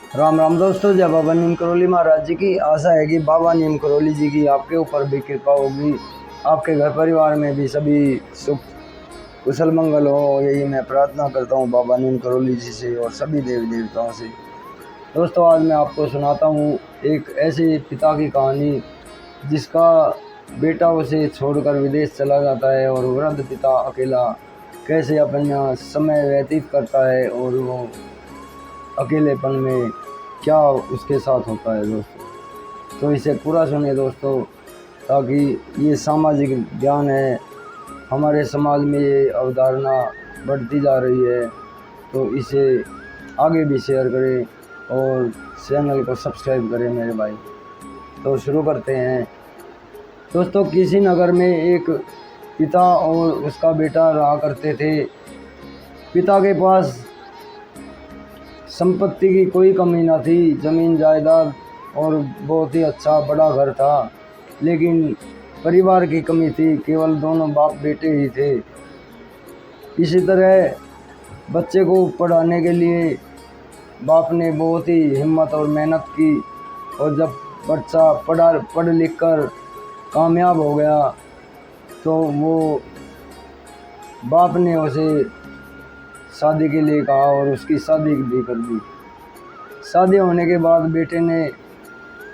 राम राम दोस्तों, जय बाबा नीम करोली महाराज जी की। आशा है कि बाबा नीम करोली जी की आपके ऊपर भी कृपा होगी, आपके घर परिवार में भी सभी सुख कुशल मंगल हो, यही मैं प्रार्थना करता हूँ बाबा नीम करोली जी से और सभी देवी देवताओं से। दोस्तों, आज मैं आपको सुनाता हूँ एक ऐसे पिता की कहानी जिसका बेटा उसे छोड़कर विदेश चला जाता है और वृद्ध पिता अकेला कैसे अपना समय व्यतीत करता है और वो अकेलेपन में क्या उसके साथ होता है दोस्तों। तो इसे पूरा सुनिए दोस्तों, ताकि ये सामाजिक ज्ञान है। हमारे समाज में ये अवधारणा बढ़ती जा रही है, तो इसे आगे भी शेयर करें और चैनल को सब्सक्राइब करें मेरे भाई। तो शुरू करते हैं दोस्तों। किसी नगर में एक पिता और उसका बेटा रहा करते थे। पिता के पास संपत्ति की कोई कमी न थी, ज़मीन जायदाद और बहुत ही अच्छा बड़ा घर था, लेकिन परिवार की कमी थी। केवल दोनों बाप बेटे ही थे। इसी तरह बच्चे को पढ़ाने के लिए बाप ने बहुत ही हिम्मत और मेहनत की, और जब बच्चा पढ़ लिख कर कामयाब हो गया तो वो बाप ने उसे शादी के लिए कहा और उसकी शादी भी कर दी। शादी होने के बाद बेटे ने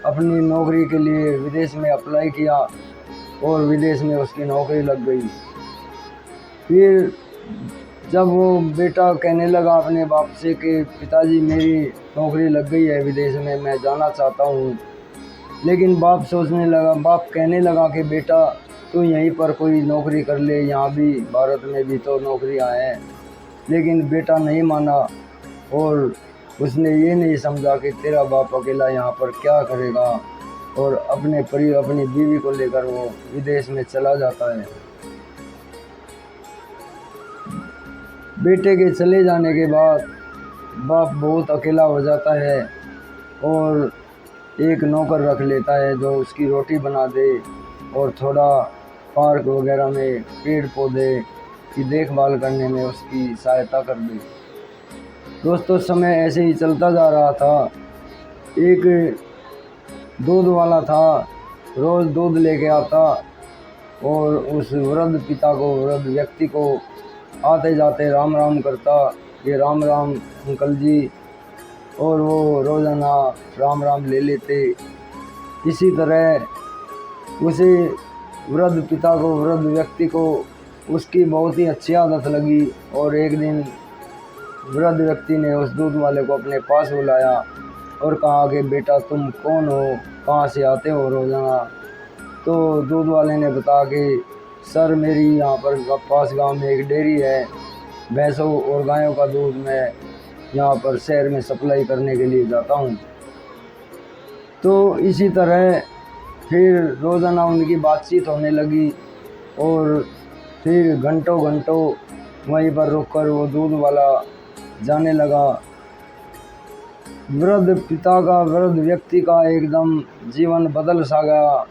अपनी नौकरी के लिए विदेश में अप्लाई किया और विदेश में उसकी नौकरी लग गई। फिर जब वो बेटा कहने लगा अपने बाप से कि पिताजी मेरी नौकरी लग गई है विदेश में, मैं जाना चाहता हूँ, लेकिन बाप कहने लगा कि बेटा तू यहीं पर कोई नौकरी कर ले, यहाँ भी भारत में भी तो नौकरियाँ हैं। लेकिन बेटा नहीं माना और उसने ये नहीं समझा कि तेरा बाप अकेला यहाँ पर क्या करेगा, और अपनी बीवी को लेकर वो विदेश में चला जाता है। बेटे के चले जाने के बाद बाप बहुत अकेला हो जाता है और एक नौकर रख लेता है जो उसकी रोटी बना दे और थोड़ा पार्क वगैरह में पेड़ पौधे की देखभाल करने में उसकी सहायता कर दे। दोस्तों, समय ऐसे ही चलता जा रहा था। एक दूध वाला था, रोज़ दूध लेके आता और उस वृद्ध व्यक्ति को आते जाते राम राम करता, ये राम राम अंकल जी, और वो रोज़ाना राम राम ले लेते। इसी तरह उसे वृद्ध व्यक्ति को उसकी बहुत ही अच्छी आदत लगी, और एक दिन वृद्ध व्यक्ति ने उस दूध वाले को अपने पास बुलाया और कहा कि बेटा तुम कौन हो, कहाँ से आते हो रोज़ाना। तो दूध वाले ने बताया कि सर मेरी यहाँ पर पास गांव में एक डेयरी है, भैंसों और गायों का दूध मैं यहाँ पर शहर में सप्लाई करने के लिए जाता हूँ। तो इसी तरह फिर रोज़ाना उनकी बातचीत होने लगी और फिर घंटों वहीं पर रुककर वो दूध वाला जाने लगा। वृद्ध व्यक्ति का एकदम जीवन बदल सा गया।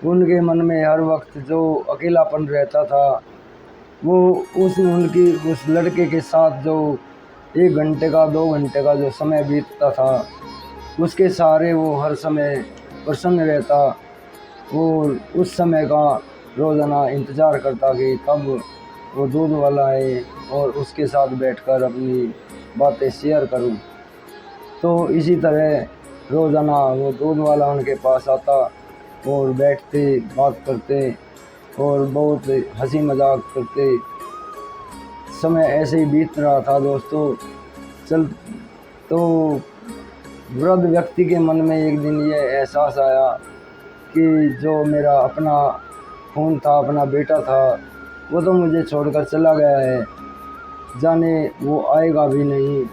उनके मन में हर वक्त जो अकेलापन रहता था, वो उस लड़के के साथ जो 1 घंटे का 2 घंटे का जो समय बीतता था, उसके सहारे वो हर समय प्रसन्न रहता। वो उस समय का रोज़ाना इंतज़ार करता कि कब वो दूध वाला आए और उसके साथ बैठकर अपनी बातें शेयर करूं। तो इसी तरह रोज़ाना वो दूध वाला उनके पास आता और बैठते, बात करते और बहुत हंसी मजाक करते। समय ऐसे ही बीत रहा था दोस्तों। तो वृद्ध व्यक्ति के मन में एक दिन ये एहसास आया कि जो मेरा अपना खून था, अपना बेटा था, वो तो मुझे छोड़कर चला गया है, जाने वो आएगा भी नहीं।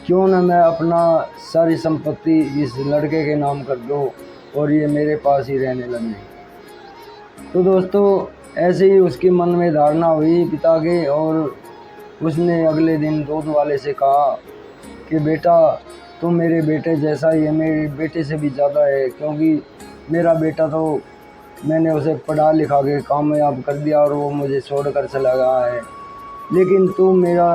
क्यों न मैं अपना सारी संपत्ति इस लड़के के नाम कर दूं और ये मेरे पास ही रहने लगे। तो दोस्तों, ऐसे ही उसके मन में धारणा हुई पिता के, और उसने अगले दिन दूध वाले से कहा कि बेटा तुम मेरे बेटे जैसा ही है, मेरे बेटे से भी ज़्यादा है, क्योंकि मेरा बेटा तो मैंने उसे पढ़ा लिखा के कामयाब कर दिया और वो मुझे छोड़कर चला गया है, लेकिन तू मेरा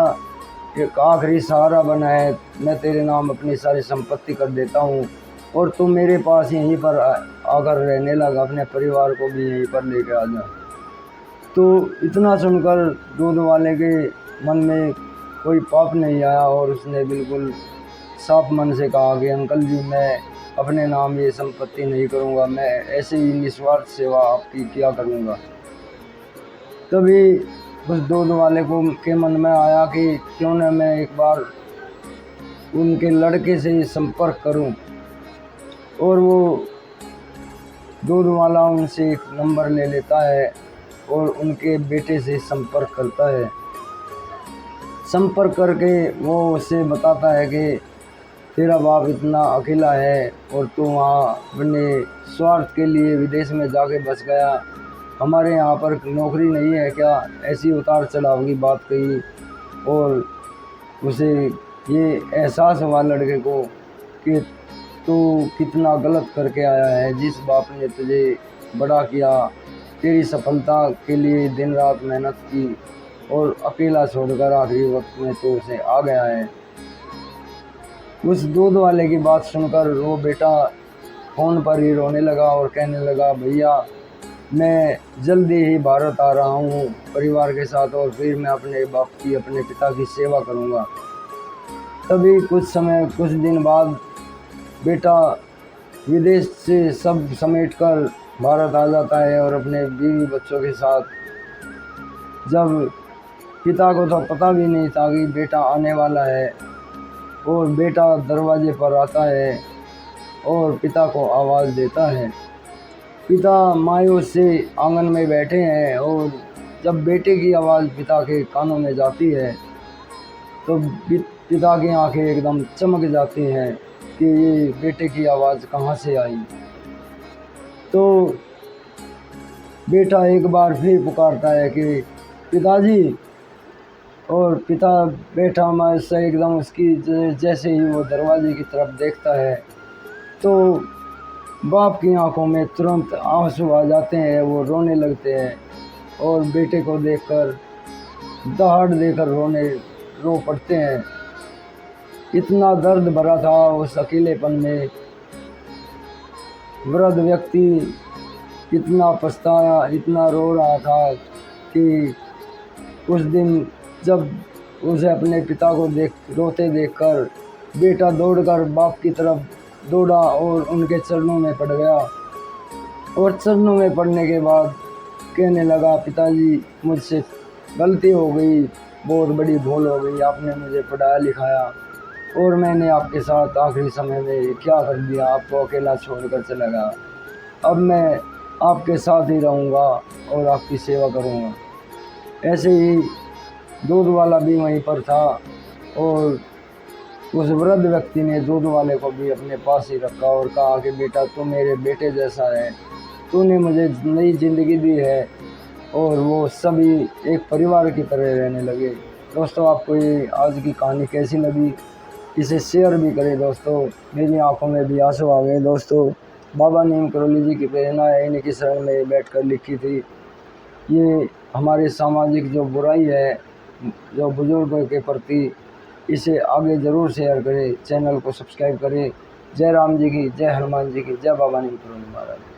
एक आखिरी सहारा बना है। मैं तेरे नाम अपनी सारी संपत्ति कर देता हूँ और तू मेरे पास यहीं पर आकर रहने लगा, अपने परिवार को भी यहीं पर लेकर आ जा। तो इतना सुनकर दूध वाले के मन में कोई पाप नहीं आया और उसने बिल्कुल साफ मन से कहा कि अंकल जी, मैं अपने नाम ये संपत्ति नहीं करूँगा, मैं ऐसे ही निस्वार्थ सेवा आपकी किया करूँगा। तभी उस दूध वाले को के मन में आया कि क्यों न मैं एक बार उनके लड़के से संपर्क करूं, और वो दूध वाला उनसे एक नंबर ले लेता है और उनके बेटे से संपर्क करता है। संपर्क करके वो उससे बताता है कि तेरा बाप इतना अकेला है और तू वहाँ अपने स्वार्थ के लिए विदेश में जाके बस गया, हमारे यहाँ पर नौकरी नहीं है क्या? ऐसी उतार चढ़ाव की बात कही और उसे ये एहसास हुआ लड़के को कि तू कितना गलत करके आया है। जिस बाप ने तुझे बड़ा किया, तेरी सफलता के लिए दिन रात मेहनत की और अकेला छोड़कर आखिरी वक्त में तो उसे आ गया है। उस दूध वाले की बात सुनकर वो बेटा फ़ोन पर ही रोने लगा और कहने लगा, भैया मैं जल्दी ही भारत आ रहा हूँ परिवार के साथ और फिर मैं अपने बाप की, अपने पिता की सेवा करूँगा। तभी कुछ दिन बाद बेटा विदेश से सब समेट कर भारत आ जाता है और अपने बीवी बच्चों के साथ। जब पिता को तो पता भी नहीं था कि बेटा आने वाला है, और बेटा दरवाजे पर आता है और पिता को आवाज़ देता है। पिता मायूस से आंगन में बैठे हैं और जब बेटे की आवाज़ पिता के कानों में जाती है तो पिता की आंखें एकदम चमक जाती हैं कि ये बेटे की आवाज़ कहाँ से आई। तो बेटा एक बार फिर पुकारता है कि पिताजी, और पिता बेटा मायूस से एकदम उसकी जैसे ही वो दरवाजे की तरफ देखता है तो बाप की आंखों में तुरंत आंसू आ जाते हैं। वो रोने लगते हैं और बेटे को देखकर दहाड़ देकर रो पड़ते हैं। इतना दर्द भरा था उस अकेलेपन में। वृद्ध व्यक्ति इतना पछताया, इतना रो रहा था कि उस दिन जब उसे अपने पिता को रोते देखकर बेटा दौड़कर बाप की तरफ दौड़ा और उनके चरणों में पड़ गया, और चरणों में पड़ने के बाद कहने लगा, पिताजी मुझसे गलती हो गई, बहुत बड़ी भूल हो गई, आपने मुझे पढ़ाया लिखाया और मैंने आपके साथ आखिरी समय में क्या कर दिया, आपको अकेला छोड़कर चला गया। अब मैं आपके साथ ही रहूँगा और आपकी सेवा करूँगा। ऐसे ही दूध वाला भी वहीं पर था और उस वृद्ध व्यक्ति ने दूध वाले को भी अपने पास ही रखा और कहा कि बेटा तू मेरे बेटे जैसा है, तूने मुझे नई ज़िंदगी दी है। और वो सभी एक परिवार की तरह रहने लगे। दोस्तों, आपको ये आज की कहानी कैसी लगी, इसे शेयर भी करें दोस्तों। मेरी आंखों में भी आंसू आ गए दोस्तों। बाबा नीम करोली जी की प्रेरणा है, इन्हीं की शरण में बैठकर लिखी थी। ये हमारे सामाजिक जो बुराई है, जो बुजुर्गों के प्रति, इसे आगे ज़रूर शेयर करें, चैनल को सब्सक्राइब करें। जय राम जी की, जय हनुमान जी की, जय बाबा नीम करोली महाराज।